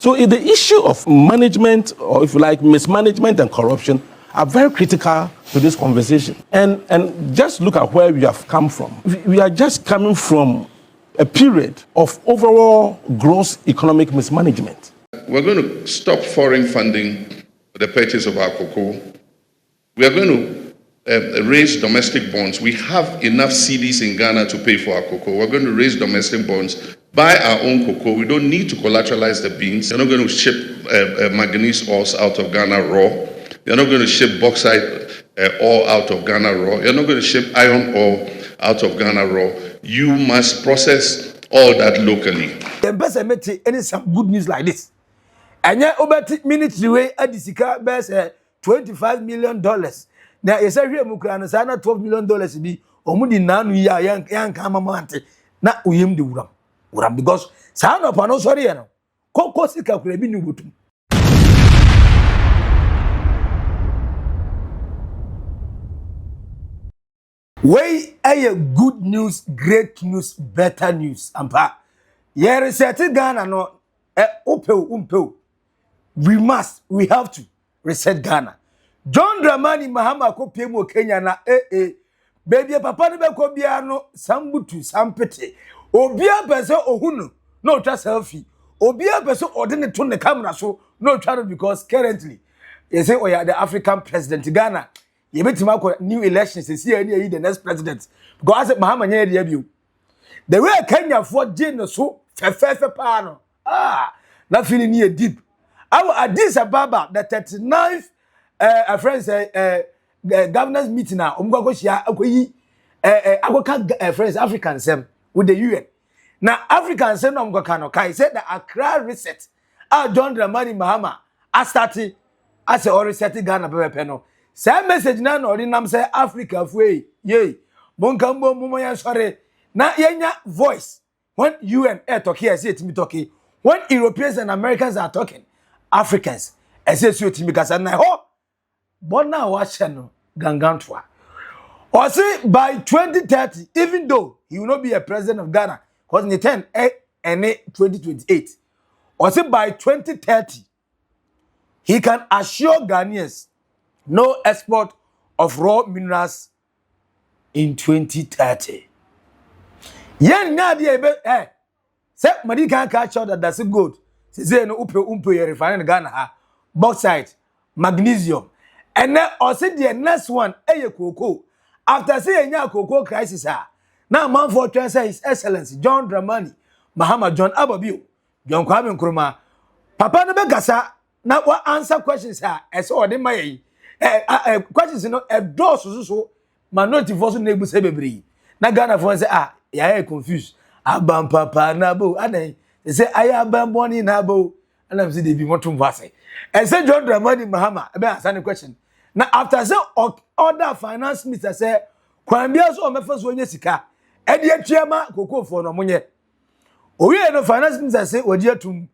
So the issue of management, or if you like, mismanagement and corruption, are very critical to this conversation. And just look at where we have come from. We are just coming from a period of overall gross economic mismanagement. We're going to stop foreign funding for the purchase of our cocoa. We are going to raise domestic bonds. We have enough cedis in Ghana to pay for our cocoa. We're going to raise domestic bonds, buy our own cocoa. We don't need to collateralize the beans. They're not going to ship manganese ores out of Ghana raw. They're not going to ship bauxite ore out of Ghana raw. You're not going to ship iron ore out of Ghana raw. You must process all that locally. The best I met any some good news like this. And yet, over minutes away, Addis Ababa best $25 million. Now, it's a real Mukrana, $12 million be Omudi Nanu ya young Kamamante. Not Uyim the Uram. Because San of Pano Soriano. Coco Sika could have been Nubutum. Way a good news, great news, better news. Ampa. Here is a Ghana no upel. We have to reset Ghana. John Dramani Mahama ko piemu Kenya na baby papa ne be ko bia no sambutu sampete obia pese ohunu no twa selfie obia pese ode ne to ne camera so no twa because currently you say we are the African president Ghana you betima ko new elections see any the next president because Mahama nya dia bio the way Kenya for Jane so fefe pa no na feeling near deep our Addis Ababa the 39th friends governors meeting now omgwagoshia akoyi friends African sem with the UN now African sem no omgwaka no kai said the Accra reset John Dramani Mahama started as a reset Ghana pepe no say message na no nam say Africa fuei ye monkambo momoya sorry na yenya voice when UN talk here say it me talking when Europeans and Americans are talking Africans say so it me kasa na ho Bona washano gangantwa. Or say by 2030, even though he will not be a president of Ghana, because in the 10 and 2028. Or say by 2030, he can assure Ghanaians no export of raw minerals in 2030. Yen ngadi say madi can catch out that that's good. Say no upe refining Ghana ha bauxite, magnesium. And then also the next one, cocoa. After saying cocoa crisis, now man for transfer His Excellency John Dramani Mahama John Ababio, John Kwame Nkrumah. Papa no begasa now what answer questions as all the my questions a door so minority voice neighbor say bebre. Na Ghana for say ya confused. Aban papa nabo and they say I Aban born in nabo and I'm say they be want to vase. And say John Dramani Mahama be answer the question. Now after say other finance minister say kwambia so mefa so sika e de atuama kokoo for no monye owie no finance minister say oji atum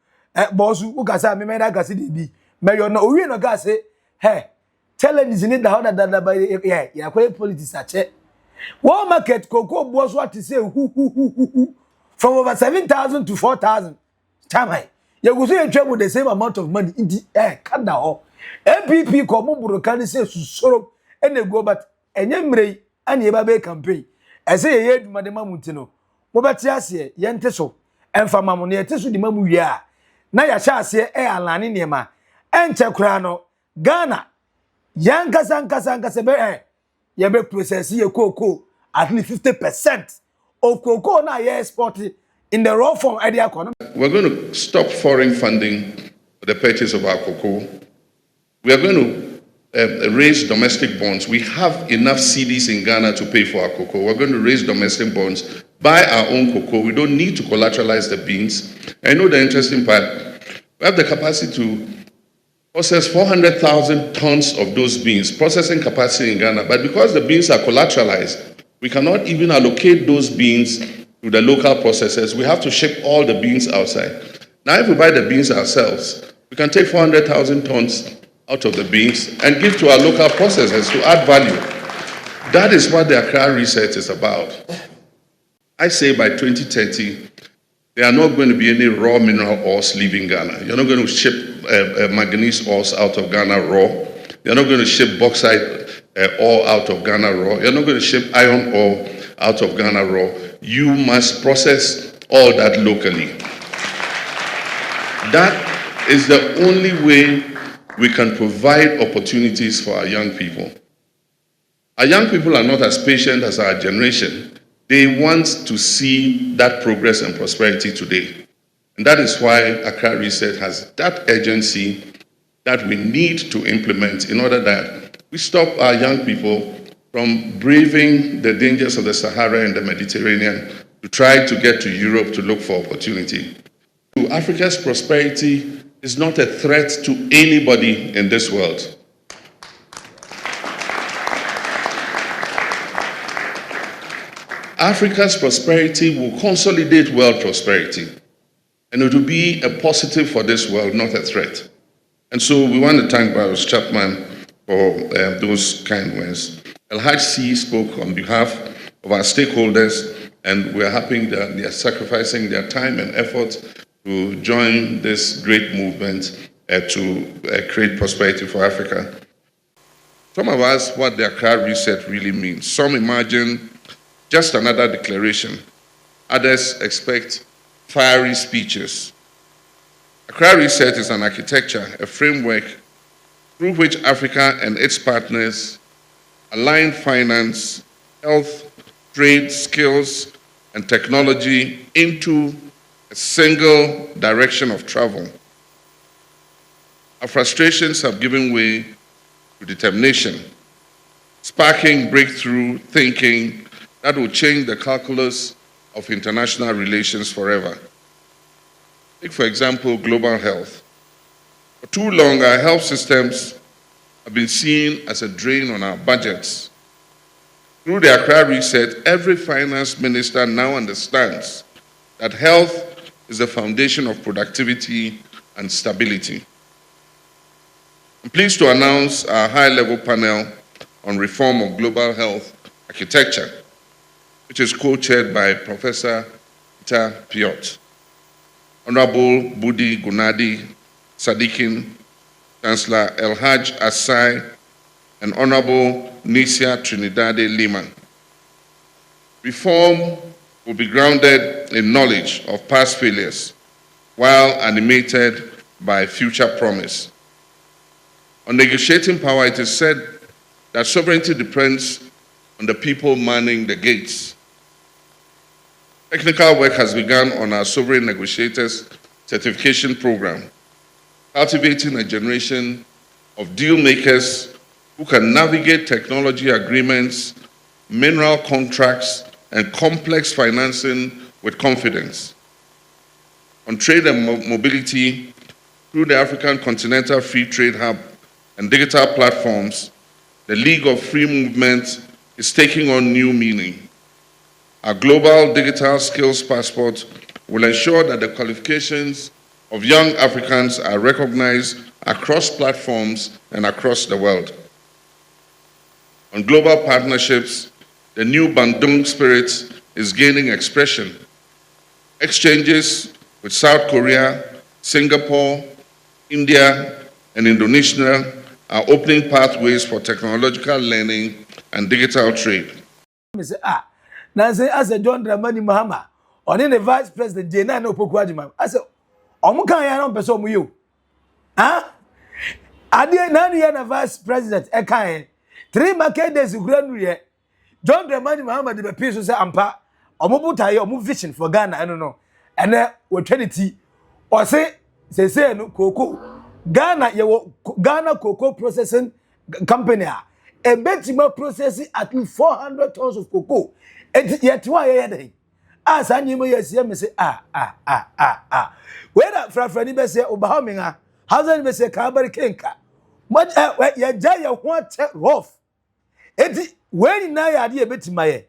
bosu ukasa me meda gase de bi meyo no owie no ga say challenge ni da how da by ya kwai politics ache one market kokoo bosu ati say from over 7,000 to 4,000 time you go say you with the same amount of money in the kada ho NPP ko muburu kan say susoro ene go but enye mrei ane eba be campaign e say ye eduma de mamunti no mo beti ase ye nte so emfa mamu ne ete so de mamu wi a na ya sha ase alane ne ma enche kura no Ghana yankasa be ye be process ye cocoa at least 50% of cocoa na ye export in the raw form area economy. We're going to stop foreign funding for the purchase of our cocoa. We are going to raise domestic bonds. We have enough cedis in Ghana to pay for our cocoa. We're going to raise domestic bonds, buy our own cocoa. We don't need to collateralize the beans. I know the interesting part. We have the capacity to process 400,000 tons of those beans, processing capacity in Ghana. But because the beans are collateralized, we cannot even allocate those beans to the local processors. We have to ship all the beans outside. Now, if we buy the beans ourselves, we can take 400,000 tons out of the beans and give to our local processors to add value. That is what the Accra research is about. I say by 2030, There are not going to be any raw mineral ores leaving Ghana. You're not going to ship manganese ores out of Ghana raw. You're not going to ship bauxite ore out of Ghana raw. You're not going to ship iron ore out of Ghana raw. You must process all that locally. That is the only way we can provide opportunities for our young people. Our young people are not as patient as our generation. They want to see that progress and prosperity today. And that is why Accra Reset has that urgency that we need to implement in order that we stop our young people from braving the dangers of the Sahara and the Mediterranean to try to get to Europe to look for opportunity. Africa's prosperity is not a threat to anybody in this world. Africa's prosperity will consolidate world prosperity, and it will be a positive for this world, not a threat. And so we want to thank Baros Chapman for those kind words. El-Haj C spoke on behalf of our stakeholders, and we're happy that they are sacrificing their time and effort to join this great movement to create prosperity for Africa. Some of us, what the Accra Reset really means. Some imagine just another declaration. Others expect fiery speeches. Accra Reset is an architecture, a framework through which Africa and its partners align finance, health, trade, skills, and technology into a single direction of travel. Our frustrations have given way to determination, sparking breakthrough thinking that will change the calculus of international relations forever. Take, for example, global health. For too long, our health systems have been seen as a drain on our budgets. Through the Accra Reset, every finance minister now understands that health is the foundation of productivity and stability. I'm pleased to announce our high-level panel on reform of global health architecture, which is co-chaired by Professor Peter Piot, Honorable Budi Gunadi Sadikin, Chancellor El-Haj Asai, and Honorable Nisia Trinidade Lima. Reform will be grounded in knowledge of past failures while animated by future promise. On negotiating power, it is said that sovereignty depends on the people manning the gates. Technical work has begun on our Sovereign Negotiators Certification Program, cultivating a generation of deal makers who can navigate technology agreements, mineral contracts, and complex financing with confidence. On trade and mobility, through the African Continental Free Trade Hub and digital platforms, the League of Free Movement is taking on new meaning. Our global digital skills passport will ensure that the qualifications of young Africans are recognized across platforms and across the world. On global partnerships, the new Bandung spirit is gaining expression. Exchanges with South Korea, Singapore, India, and Indonesia are opening pathways for technological learning and digital trade. Now say as a John Dramani Mahama, on the Vice President Jena no Pokwadima. I said, Omuka ya no person mu you. Ah? Ade na no Vice President e kan 3 market days granu ye. John Dramani Mahama de be so say ampa omubuta ye omu vision for Ghana I don't know. Ene we trinity o say no koko Ghana ye Ghana cocoa processing company a betima processing at least 400 tons of cocoa. Yet why ye as anyimo yes me say where fra ni be say obahaminga hausa ni be say kabari kenka much ye jaya what rough eti when na ya de betima ye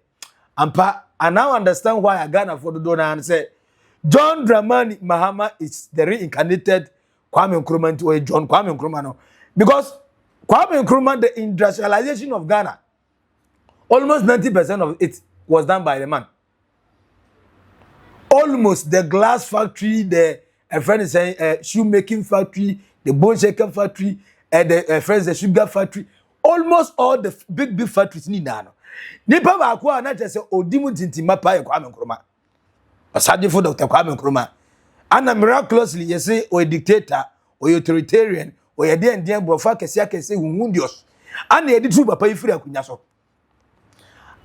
ampa I now understand why I Ghana for the donor and say John Dramani Mahama is the reincarnated Kwame Nkrumah or John Kwame Nkrumah no because Kwame Nkrumah the industrialization of Ghana almost 90% of it was done by the man. almost the glass factory, the friend is saying shoemaking factory, the bone shaker factory, the friends the sugar factory, almost all the big factories ni na no. Nipa ba ko na che se odimu tintima pa Kwame Nkrumah. Asade for Dr. Kwame Nkrumah. And miraculously you say o dictator, o authoritarian, o ye den brofa kese hundios. And ye di tu papa ifiri akunya so.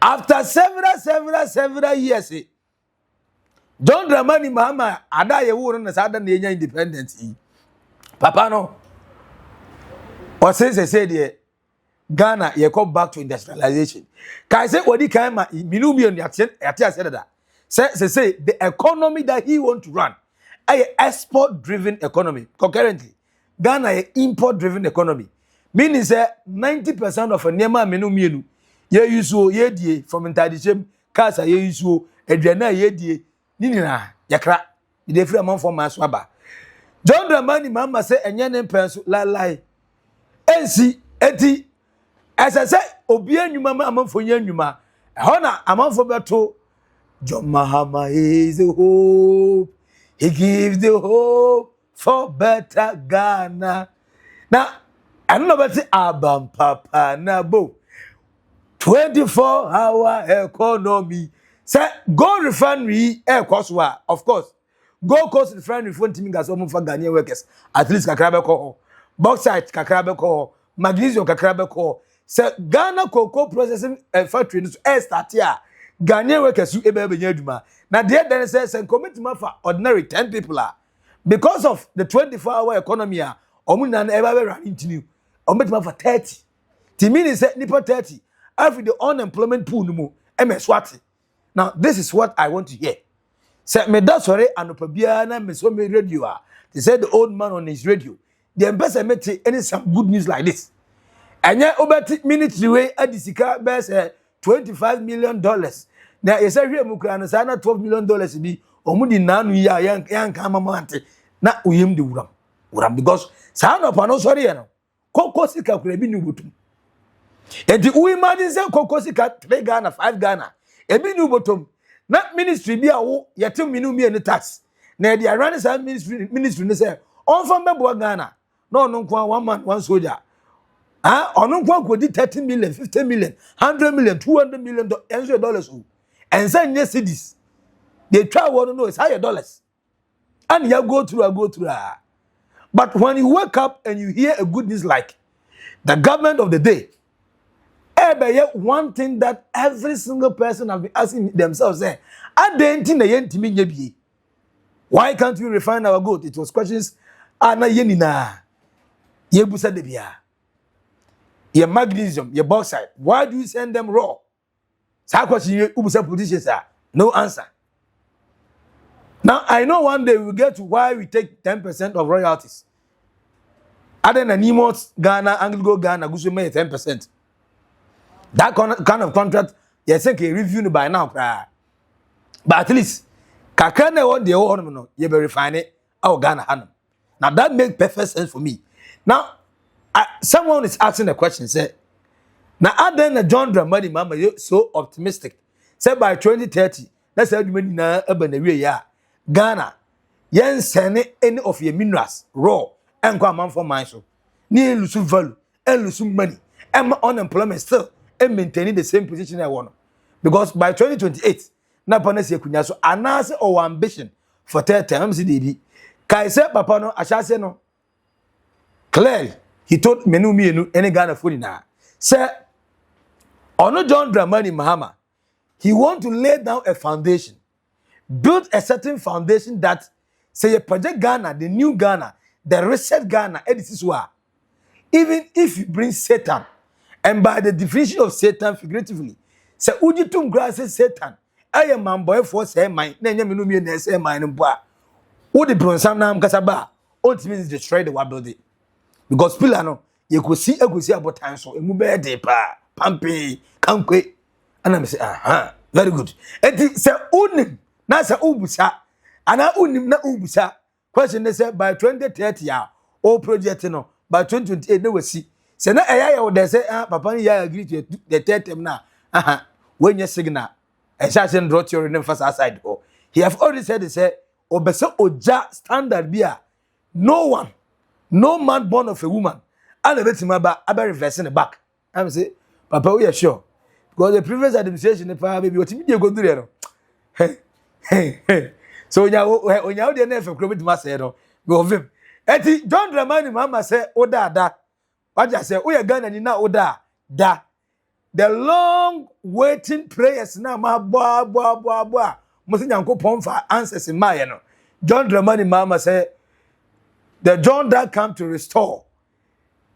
After several years, John Dramani Mahama ada ye wo no sada na enya independence. Papa no. O say de Ghana ye come back to industrialization. Kai say odi kan ma minumion yate aseda. Say the economy that he want to run a export driven economy. Concurrently, Ghana a import driven economy. Meaning say 90% of nyema minumienu ye use ye die from intadichem kasa ye use aduana ye die ninina yakra de free amount for maso aba. John Dramani Mahama say enye ne penso lie. Ensi eti ese say obi anwuma ma amanfo nya anwuma ho na amanfo beto John Mahama is the hope. He gives the hope for better Ghana. Now, I don't know about the Aban Papa Nabo. 24-hour economy. Say, go refinery air cost of course. Go cost refinery for teaming gas for Ghanaian workers. At least kakrabe ko. Bauxite kakrabe ko. Magnesium kakrabe ko. Say, Ghana cocoa processing factory air start here. Ghanaian workers you ebe adwuma. Now there then says and commitment for ordinary 10 people are because of the 24-hour economy omu na ebe run into new commitment for 30. Timini say nipa 30 after the unemployment pool no mo swati. Now this is what I want to hear. Say me da sore anopa bia na me so me radio they said the old man on his radio. The ambassador met any some good news like this. Anya obeti military way adisika be say $25 million. Now, you say, we are $12 million be omudi nanu ya yan kama mante na uyim di uram because sana pano sorry no kokosi ka kura bi ni botum enti we imagine say kokosi ka 3 Ghana 5 Ghana e bi ni botum na ministry bi awo yetem minu mi any tax na dey run say ministry ni say on from bebo Ghana no no nko one man one soldier ono nko akodi 30 million 50 million 100 million 200 million dollars and send yes cities. They try to know it's higher dollars. And you go through. But when you wake up and you hear a good news like the government of the day, one thing that every single person have been asking themselves, why can't we refine our gold? It was questions. Your magnesium, your bauxite. Why do you send them raw? No answer. Now I know one day we'll get to why we take 10% of royalties. Other than Nimot, Ghana, Anglo Ghana, Gusu may 10%. That kind of contract, you think a review by now. But at least, Kakane what the old you be refine it, our Ghana Hanum. Now that makes perfect sense for me. Now, someone is asking a question, say, now, other John Dramani Mahama so optimistic. Say by 2030, that's how you mean Ghana, yen send any of your minerals raw and come on for mine so. Near lose value and lose money. And unemployment still and maintaining the same position I want. Because by 2028, Napanese Kunyaso announce our ambition for 30 terms. Kaise Papa no Ashase no. Clearly, he told Menu any Ghana food now. Say, Ono John Dramani Mahama, he want to lay down a foundation, build a certain foundation that say a project Ghana, the new Ghana, the reset Ghana, this is why. Even if you bring Satan, and by the definition of Satan figuratively, say ujitum grasses Satan, I am man boy for say mine, name me no say mine and boy. What the bronze nam kasaba, ultimately destroy the building. Because Pilano, you could see about time so a mube depa, pampi, kankwe. And I'm say, very good. And say unim, na say ubusa, and I unim na ubusa. Question they say by 2030 all project no, by 2028 no we see. Say na eya they say papa ya agree to the third term na. When you signal, a certain draw your name first aside. He have already said, he said, obese oja standard bia, no one, no man born of a woman, and a bit about reversing the back. I'm say, Papa, we are sure. Because the previous administration, the power baby, what you go do there. Hey. So when you are the never crowd master, go of him. Eti John Dramani Mama say, Oda da. What I say, we are gonna na Oda da. The long waiting prayers now, ma boa. Must yanko pon for answers in my no. John Dramani Mama say, the John that come to restore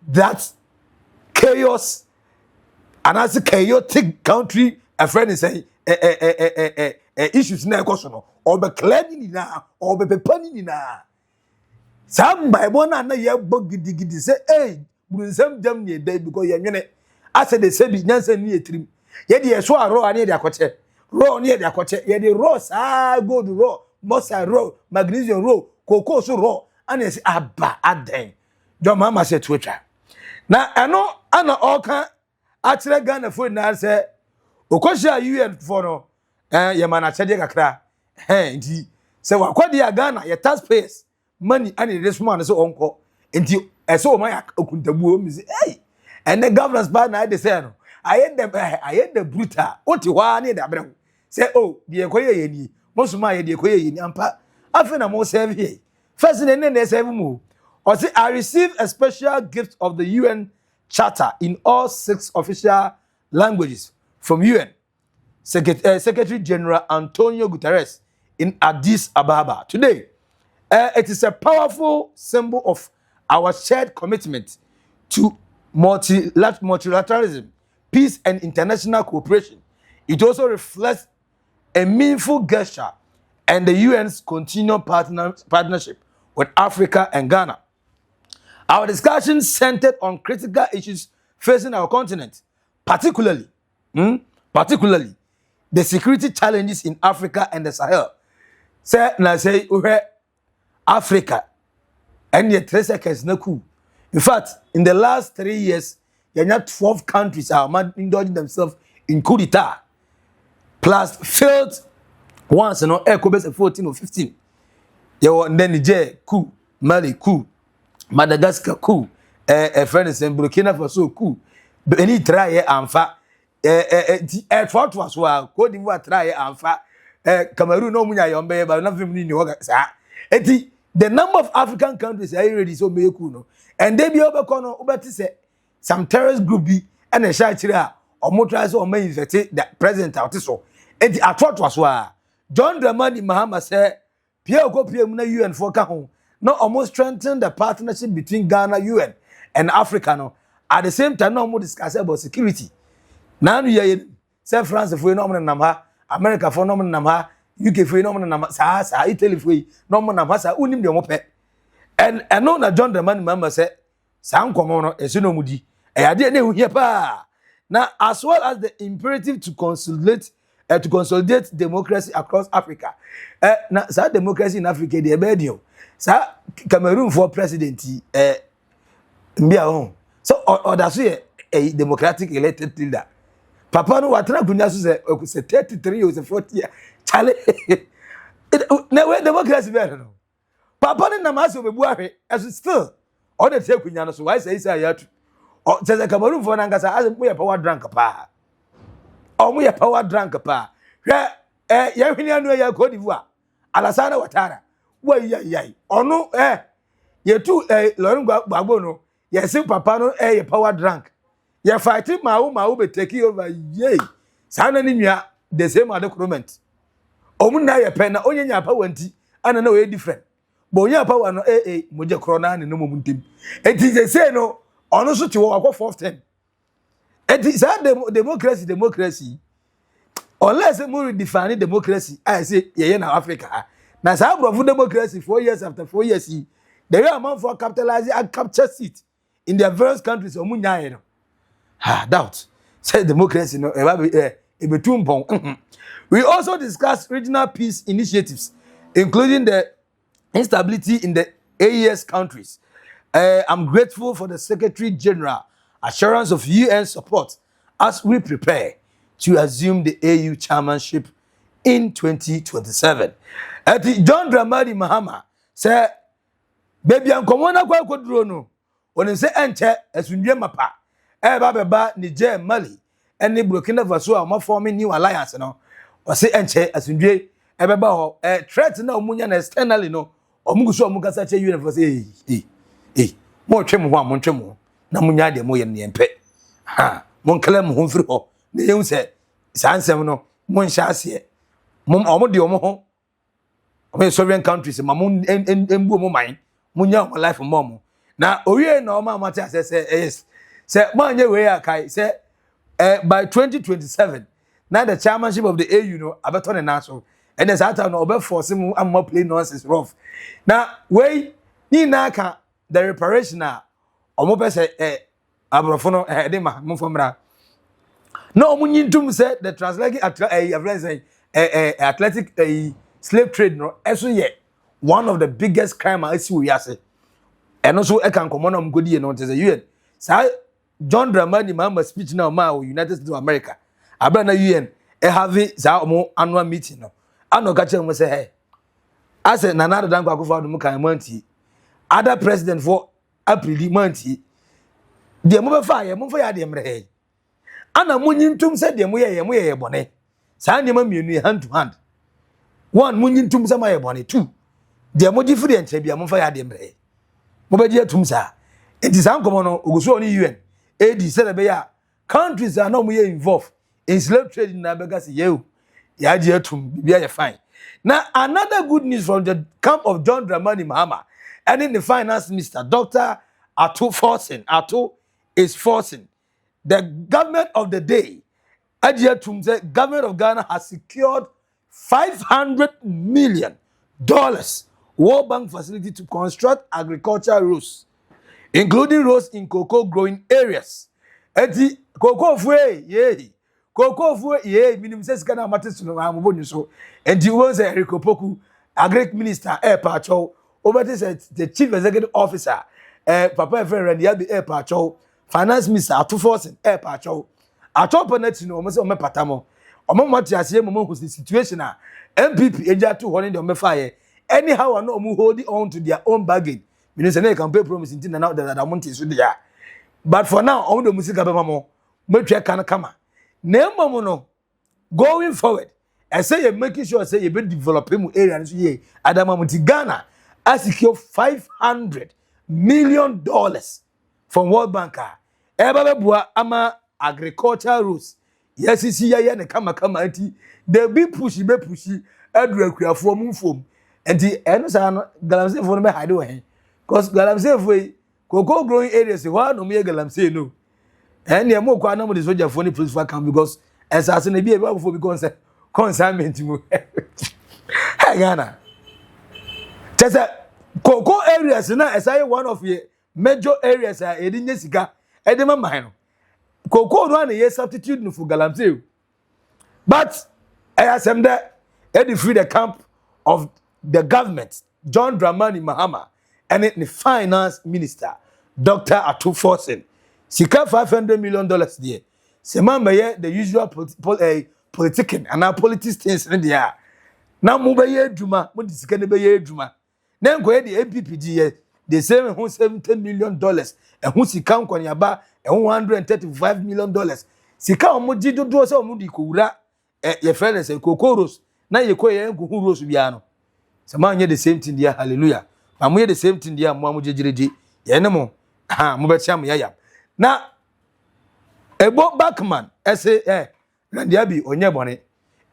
that chaos and as a chaotic country, a friend is saying, issues na question or be cleaning na or be penny na. Some by one and a year bug giddy say, hey, some jam near day because you're I said, they said, Nansen near trim. Yet you saw a raw near their coche, raw near their coche, yet the raw, gold raw, mossa raw, magnesium raw, cocoa so raw, and it's Abba Aden. Your mama said Twitter. Now I know Anna Oka actually Ghana food now say, Okosha UN for no, your man at Chadiaka. Hey, so what do you Ghana, your taxpayers, money, and this man is so uncle, until I saw my Okuntabu, hey. And the governance bad night they say no. I had the brutal. What you want need that say oh the ekoye ni. Most of my the ekoye ni ampa. After na mo serve here. First in the serve mu. Or say I received a special gift of the UN Charter in all 6 official languages from UN Secretary-General António Guterres in Addis Ababa. Today, it is a powerful symbol of our shared commitment to multilateralism, peace, and international cooperation. It also reflects a meaningful gesture and the UN's continued partnership with Africa and Ghana. Our discussion centered on critical issues facing our continent, particularly the security challenges in Africa and the Sahel. Say Africa, and yet 3 seconds no cool. In fact, in the last 3 years, there are 12 countries are indulging themselves in coup d'etat, plus failed once, 14 or 15. Then Niger coup, Mali coup, Madagascar coup, friend is in Burkina Faso coup, Benin try Amfa, what was well, Cote d'Ivoire try Amfa, Cameroon no munya yombe, but nothing in your the number of African countries are already so mekuno. And they be over say some terrorist group be and a shy or motorize or may infect that president out so. And the thought was why John Dramani Mahama said, Pierre go Pierre UN for Kahon, not almost strengthen the partnership between Ghana, UN, and Africa. No. At the same time, no more discuss about security. Now you say France if we no namha, America for no namha, UK for no namha, Italy for no namha, unim de mope. And I know that John Dramani Mahama said, "Sam komono esino mudi." I didn't know here pa. Now, as well as the imperative to consolidate democracy across Africa. Now, that democracy in Africa, the bedio. Sa Cameroon for president, so or that's a democratic elected leader. Papa no watra kunya so say 33 years 40 years. Chale. Now democracy better no. Papa ne namaso bebuahe as still all the take kunya no so why say ayatu o say Cameroon for nangasa as we power drunk pa o we power drunk pa hwe ya hwini anu ya Cote d'Ivoire Alassane Ouattara wa yai onu ye tu Laurent Gbagbo no ye say papa no ye power drunk ye fight mawo be take over yei sana ni nua the same document omunna ye pen na onyanya pa wanti ana na we different bonya power no moje corona ne no muntem enti they say no ono so ti wo akọ fourth term enti say democracy unless we redefine democracy I say ye na Africa na say abrofu democracy 4 years after 4 years the way amount for capitalize and capture seat in their various countries omunya no doubt say democracy no we also discussed regional peace initiatives including the instability in the AES countries. I'm grateful for the Secretary-General assurance of UN support as we prepare to assume the AU chairmanship in 2027. Ati John Dramani Mahama say baby ankomo na kwa koduro no woni se enche asundwe mapa baba Niger Mali ene Burkina Faso a ma forming new alliance no o se enche asundwe beba ho threat na omunya na externally no omuguso omugasa che UN for say mo twem ho mo twem na munya de mo ye ne empe ha mo nkala mo ho mfiri ho na yehu se sansem no mo nhya ase mo omo de omo ho omo Sovereign countries ma mo embu mo man munya mo life mo na owie na omo amate ase yes say manye we akai say by 2027 now the chairmanship of the AU no abeto ne naso and there's that no obe force mu am play nonsense rough now we ni na ka the reparation na omo be say abrofo no de ma mo fomra na omo nyintum say the Transatlantic Atlantic slave trade no eso ye one of the biggest crime I see we ase and also e kan komo na mo godi no te say UN say John Dramani Mahama speech now ma United States of America abra na UN e have za omo annual meeting no ano ka che mo say hey ase Nana Dan Kwakufa do mo kan manti other president for April manti de mo be fa ye mo fa ya de mre hey ana munyintum se de mo ye bone sa ne ma mienu hand to hand one munyintum se ma ye bone two de mo gifiri enche bia mo fa ya de mre mo be je tum sa enti san komo no oguso oni UN AD said be ya countries are no more involved in slave trading na be gas ye ya je tum bia ye fine. Now another good news from the camp of John Dramani Mahama and in the finance minister Dr. Ato is forcing the government of the day the government of Ghana has secured $500 million World Bank facility to construct agricultural roads, including roads in cocoa growing areas. Eti cocoa fue minimum says Ghana matters no amobonyo so. Enti was a Rikopoku agric minister pacho over this the chief executive officer Papa Ferrer Yabi pacho finance minister Ato forcing pacho ato penalty no omo patamo omo mati ase mo who's the situation NPP eja to holding the omefa anyhow no omo holding on to their own bargain meaning say they can pay promise in now that amount is there but for now omo the musika be mamo metwe kan kama na emom no going forward I say you making sure say you be developing mu area so ye adama muti Ghana I secure $500 million from World Bank eba bua ama agricultural roads yes see ya ne kama anti they be pushy adru akuafo mu fom enti eno sa no galamsey fo no be hide we cause galamsey fo cocoa growing areas wa no me galamsey no and e mo kwa na mo de soldier fo ni police for camp because esase na bi e ba fo because consignment mu hey Ghana just cocoa areas na esay one of the major areas edinye sika edema man no cocoa no na ye substitute no for galamsey but I asked them that Eddie free the camp of the government John Dramani Mahama and the finance minister Dr. Ato Forsen sika $500 million there se man be the usual politicking and our politics things in there na mo be ye adwuma mo di sika ne be ye adwuma na nko ye the NPP die they say $70 million e hu sika nkonyaba e $135 million sika o mo gidodo se o mo di kowura ye friend say kokoros na ye koye nkuhu ros bia no se man ye the same thing there hallelujah ma mo ye the same thing there mo amugegiredi ye ne mo mo be tia mo yaya na ebo backman say na dia bi onye bone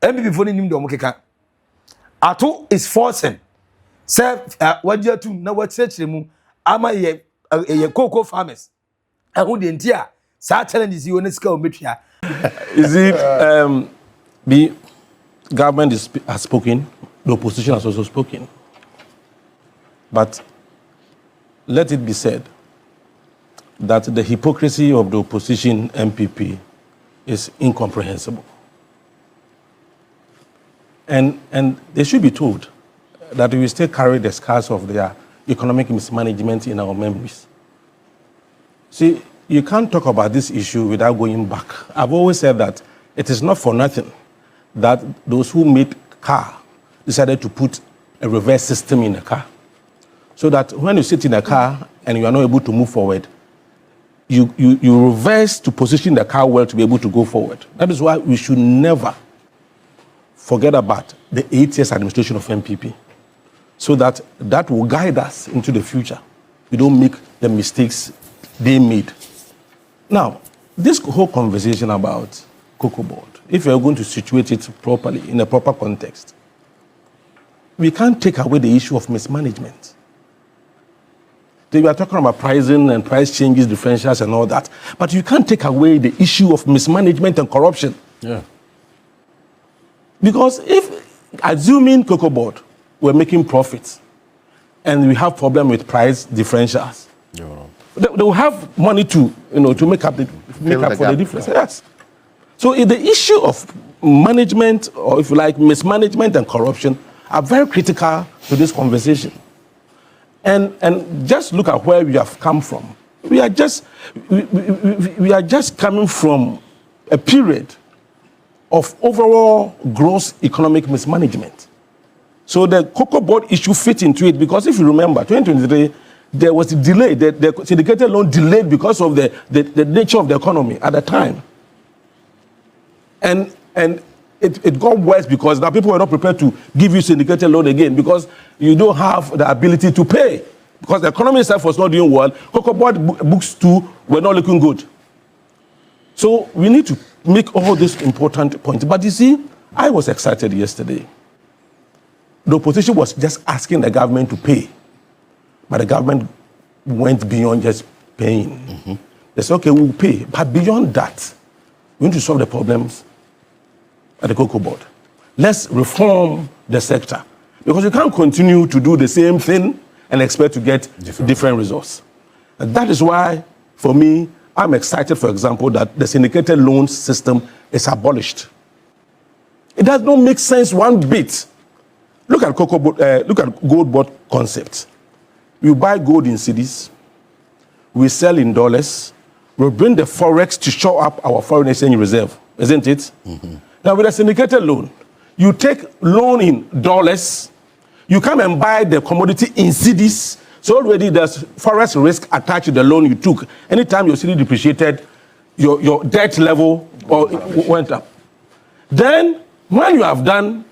MPP fo ni nim do mo keka Ato is forcing self wajiatu na wakyekire mu ama ye cocoa farmers ahu de ntia sa challenges you onesika o metua is it the government has spoken, the opposition has also spoken. But let it be said that the hypocrisy of the opposition MPP is incomprehensible. And they should be told that we still carry the scars of their economic mismanagement in our memories. See, you can't talk about this issue without going back. I've always said that it is not for nothing that those who made car decided to put a reverse system in the car. So that when you sit in a car and you are not able to move forward, you reverse to position the car well to be able to go forward. That is why we should never forget about the 8 years administration of NPP. So that will guide us into the future. We don't make the mistakes they made. Now, this whole conversation about Cocoa Board, if you're going to situate it properly, in a proper context, we can't take away the issue of mismanagement. We are talking about pricing and price changes, differentials and all that, but you can't take away the issue of mismanagement and corruption. Yeah. Because if, assuming Cocoa Board were making profits and we have problem with price differentials, they will have money to make up for the difference. Yes. So the issue of management, or if you like, mismanagement and corruption, are very critical to this conversation. And just look at where we have come from. We are just coming from a period of overall gross economic mismanagement. So the Cocoa Board issue fit into it because if you remember, 2023, there was a delay. The syndicated loan delayed because of the nature of the economy at the time. And it got worse because now people were not prepared to give you syndicated loan again because you don't have the ability to pay. Because the economy itself was not doing well. Cocoa Board books too were not looking good. So we need to make all these important points. But you see, I was excited yesterday. The opposition was just asking the government to pay. But the government went beyond just paying. Mm-hmm. They said, okay, we'll pay. But beyond that, we need to solve the problems at the Cocoa Board. Let's reform the sector. Because you can't continue to do the same thing and expect to get different results. And that is why, for me, I'm excited, for example, that the syndicated loan system is abolished. It does not make sense one bit. Look at gold board concept. We buy gold in cedis, we sell in dollars, we bring the forex to show up our foreign exchange reserve, isn't it? Mm-hmm. Now with a syndicated loan, you take loan in dollars, you come and buy the commodity in cedis, so already there's forex risk attached to the loan you took. Anytime your cedi depreciated, your debt level went up. Then, when you have done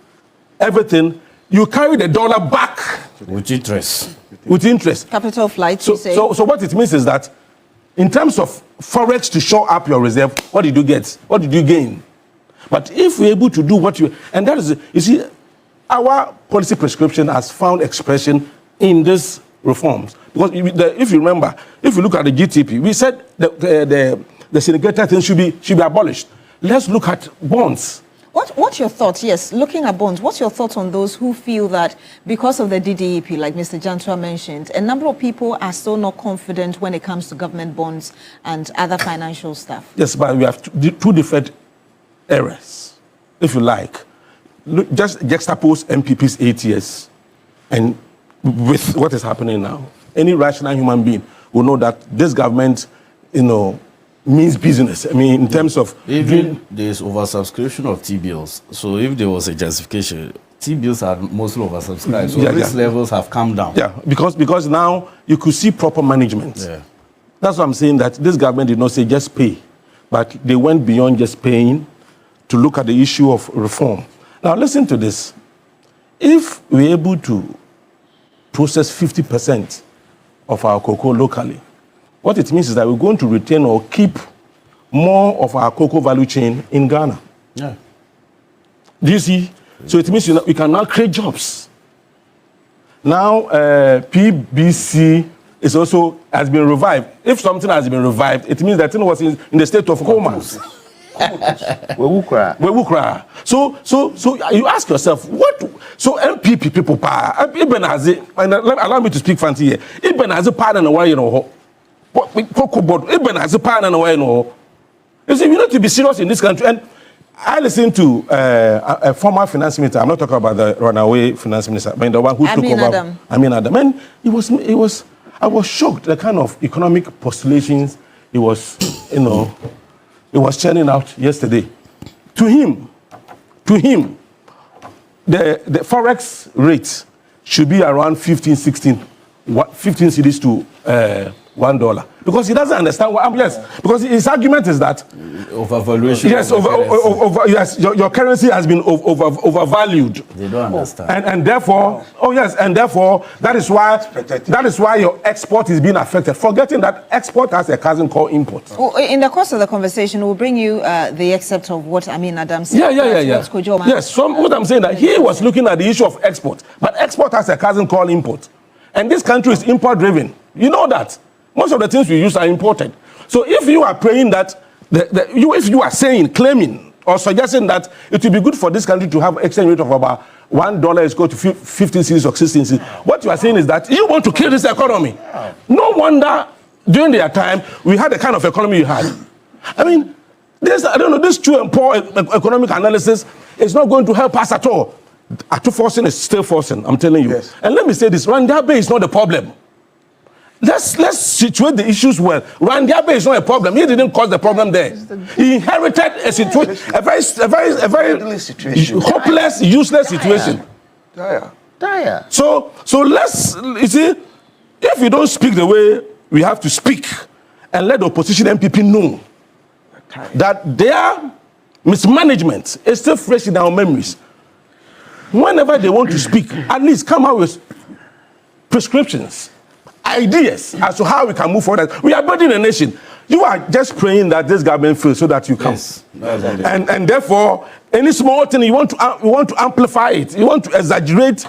everything, you carry the dollar back. With interest. With interest. Capital flight, so, you say. So what it means is that, in terms of forex to show up your reserve, what did you get? What did you gain? But if we're able to do what you... And that is... You see, our policy prescription has found expression in these reforms. Because if you remember, if you look at the GTP, we said the syndicated thing should be abolished. Let's look at bonds. What's your thoughts? Yes, looking at bonds, what's your thoughts on those who feel that because of the DDEP, like Mr. Jantua mentioned, a number of people are still not confident when it comes to government bonds and other financial stuff? Yes, but we have two different eras, if you like. Look, just juxtapose MPP's 8 years and with what is happening now. Any rational human being will know that this government, means business. I mean, in terms of... Even there's oversubscription of T-bills. So if there was a justification, T-bills are mostly oversubscribed. So risk levels have come down. Yeah, because now you could see proper management. Yeah. That's why I'm saying that this government did not say just pay, but they went beyond just paying to look at the issue of reform. Now listen to this. If we're able to process 50% of our cocoa locally, what it means is that we're going to retain or keep more of our cocoa value chain in Ghana. Yeah. Do you see? So it means we can now create jobs. Now, PBC has been revived. If something has been revived, it means that it was in the state of coma. So you ask yourself, what? So MPP people, allow me to speak fancy here. Even as a partner, Cocoa Board, even as a partner, you see, we need to be serious in this country. And I listened to a former finance minister. I'm not talking about the runaway finance minister, but the one who took over. Amin Adam. And I was shocked the kind of economic postulations he was, it was churning out yesterday. To him, the forex rate should be around 15 cedis to $1, because he doesn't understand what. Yes, because his argument is that Overvaluation. yes, yes, your currency has been overvalued. They don't understand. And therefore, therefore that is why your export is being affected. Forgetting that export has a cousin called import. Well, in the course of the conversation, we'll bring you the excerpt of what Amin Adam said. Yeah. Yes, so what I'm saying that he was looking at the issue of export, but export has a cousin called import, and this country is import driven. You know that most of the things we use are imported. So if you are praying that if you are claiming or suggesting that it will be good for this country to have exchange rate of about $1 is equal to 15 cedis or 16 cedis, what you are saying is that you want to kill this economy. No wonder during their time we had the kind of economy you had. I mean, this true and poor economic analysis is not going to help us at all. Forcing is still forcing, I'm telling you. Yes. And let me say this, Randabe is not the problem. Let's situate the issues well. Randabe is not a problem. He didn't cause the problem there. He inherited a situation, a very hopeless, useless situation. Dire. So let's, you see, if we don't speak the way we have to speak, and let the opposition NPP know that their mismanagement is still fresh in our memories. Whenever they want to speak, at least come out with prescriptions, ideas as to how we can move forward. We are building a nation. You are just praying that this government fails so that you come. Yes. And therefore, any small thing you want to amplify it, you want to exaggerate.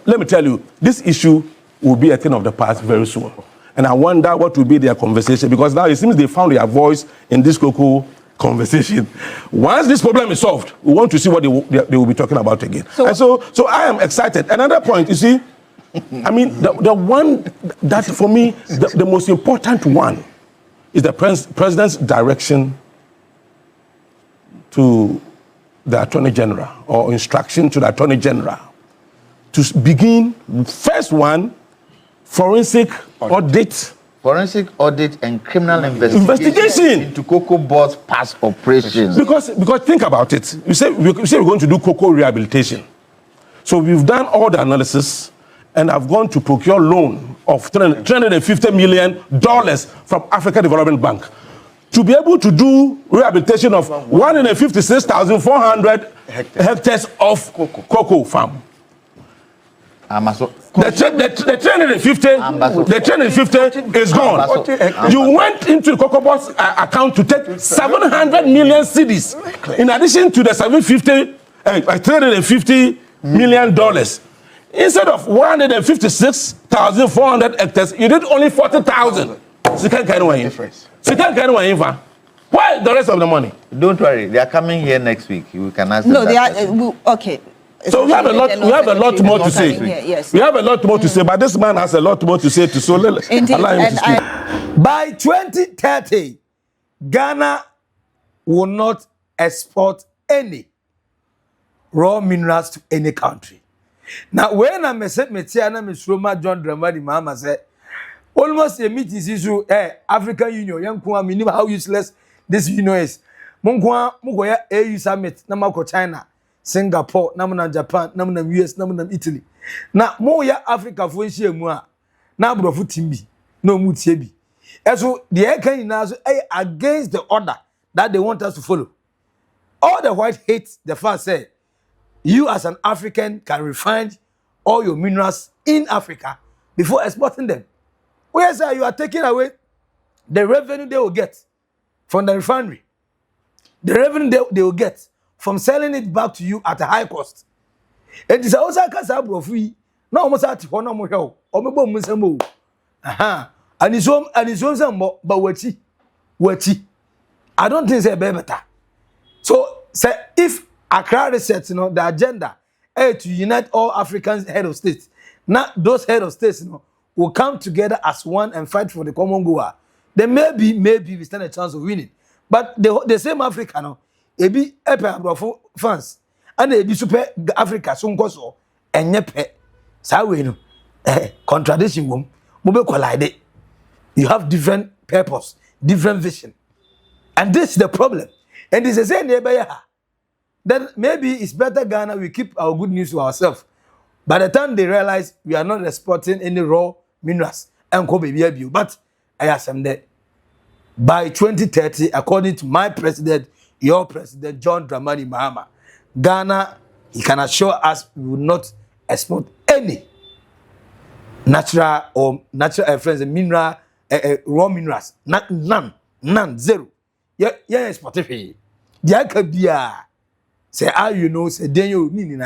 Let me tell you, this issue will be a thing of the past very soon. And I wonder what will be their conversation, because now it seems they found their voice in this cocoa conversation. Once this problem is solved, we want to see what they will be talking about again. So I am excited. Another point, you see, I mean, the one that for me, the most important one is the president's direction to the Attorney General, or instruction to the Attorney General to begin, first one, forensic audit. Forensic audit and criminal investigation into cocoa board's past operations. Because think about it. You say we're going to do cocoa rehabilitation. So we've done all the analysis, and I've gone to procure loan of $350 million from Africa Development Bank to be able to do rehabilitation of 156,400 hectares of cocoa farm. The 350 is gone. You went into the cocoa board's account to take 700 million cedis in addition to the $350 million. Instead of 156,400 hectares, you did only 40,000. Why the rest of the money? Don't worry, they are coming here next week. We can ask them. No, they are okay. So we have a lot more to say. Yes. We have a lot more to say, but this man has a lot more to say to so allow him to speak. By 2030, Ghana will not export any raw minerals to any country. Now, when I said Metiana Misroma John Dramadi Mahama said, almost a meeting issue, African Union, young Kwa, minimum how useless this union is. Mungwa Mugoya AU Summit, Namako China, Singapore, Namuna Japan, Namuna US, Namuna Italy. Now, Moya Africa for Shemua, Nabro Timbi, no Mutsebi. And so the Ekan is against the order that they want us to follow. All the white hate the first said, you as an African can refine all your minerals in Africa before exporting them. Whereas you are taking away the revenue they will get from the refinery, the revenue they will get from selling it back to you at a high cost. And this also can free. No almost at one more help or maybe aha. And his own but what I don't think it's better. So say if Accra sets, the agenda to unite all African head of states. Now those head of states, will come together as one and fight for the common goal. Then maybe we stand a chance of winning. But the same Africa, it be epe fans, and it be super Africa so and yepe. So contradiction wom, mube collide. You have different purpose, different vision, and this is the problem. And this is a neighbor. then maybe it's better Ghana we keep our good news to ourselves. By the time they realize we are not exporting any raw minerals and go baby abuse, but I ask them that by 2030, according to my president, your president, John Dramani Mahama, Ghana, he can assure us we will not export any natural mineral, raw minerals. None, zero. Yeah, export it. Yeah, say, you know, say, then you need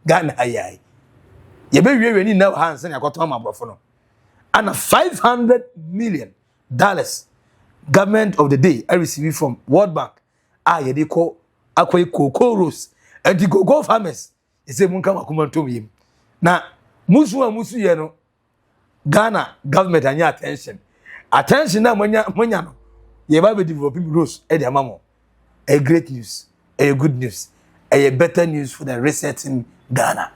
Ghana, aye. You be really now hands and I got on my brother. And $500 million government of the day I received from World Bank. They call cocoa roast and the cocoa farmers. They say mun come akuma to me. Now, musu you know, Ghana government anya attention. Attention na monya no. Ye ba be developing roast e dia mamo. A great news, a good news, a better news for the reset in Ghana.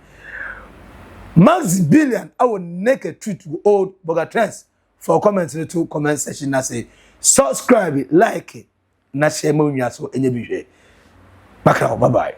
Maxi Billian, I will make a tweet to Oldboga Trends for comments in the comment section. I say, subscribe, like it, na share mo nya so enye bi hwe. Bye bye.